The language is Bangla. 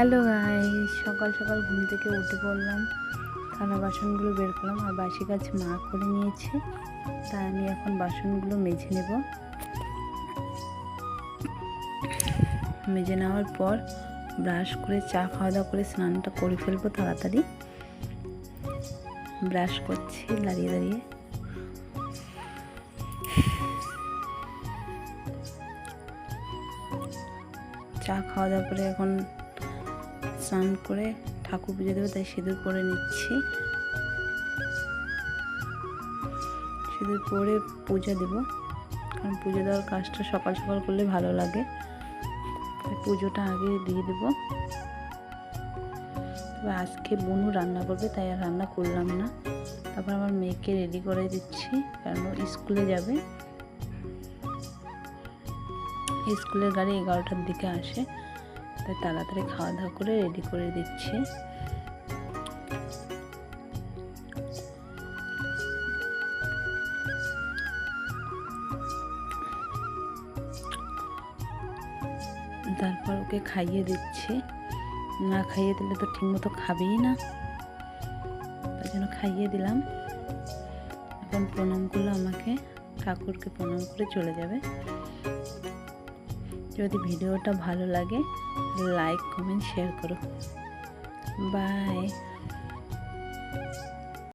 হ্যালো গাইস, সকাল সকাল ঘুম থেকে উঠে পড়লাম, থালা বাসনগুলো বের করলাম আর বাসি কাজ মা করে নিয়েছে। তাই আমি এখন বাসনগুলো মেজে নেব। মেজে নেওয়ার পর ব্রাশ করে চা খাওয়া দাওয়া করে স্নানটা করে ফেলবো তাড়াতাড়ি। ব্রাশ করছি দাঁড়িয়ে দাঁড়িয়ে। চা খাওয়া দাওয়া করে এখন স্নান করে ঠাকুর পুজো দেবো, তাই সিঁদুর পরে নিচ্ছি। সিঁদুর পরে পূজা দেব, কারণ পুজো দেওয়ার কাজটা সকাল সকাল করলে ভালো লাগে, তাই পুজোটা আগে দিয়ে দেব। তবে আজকে বনু রান্না করবে, তাই আর রান্না করলাম না। তারপর আমার মেয়েকে রেডি করে দিচ্ছি, কারণ স্কুলে যাবে। স্কুলের গাড়ি 11টার দিকে আসে, তাই তাড়াতাড়ি খাওয়া দাওয়া করে রেডি করে দিচ্ছি। তারপর ওকে খাইয়ে দিচ্ছি, না খাইয়ে দিলে তো ঠিকমতো খাবেই না, তাই জন্য খাইয়ে দিলাম। এখন প্রণাম করলো আমাকে, ঠাকুরকে প্রণাম করে চলে যাবে। যদি ভিডিওটা ভালো লাগে লাইক কমেন্ট শেয়ার করো। বাই।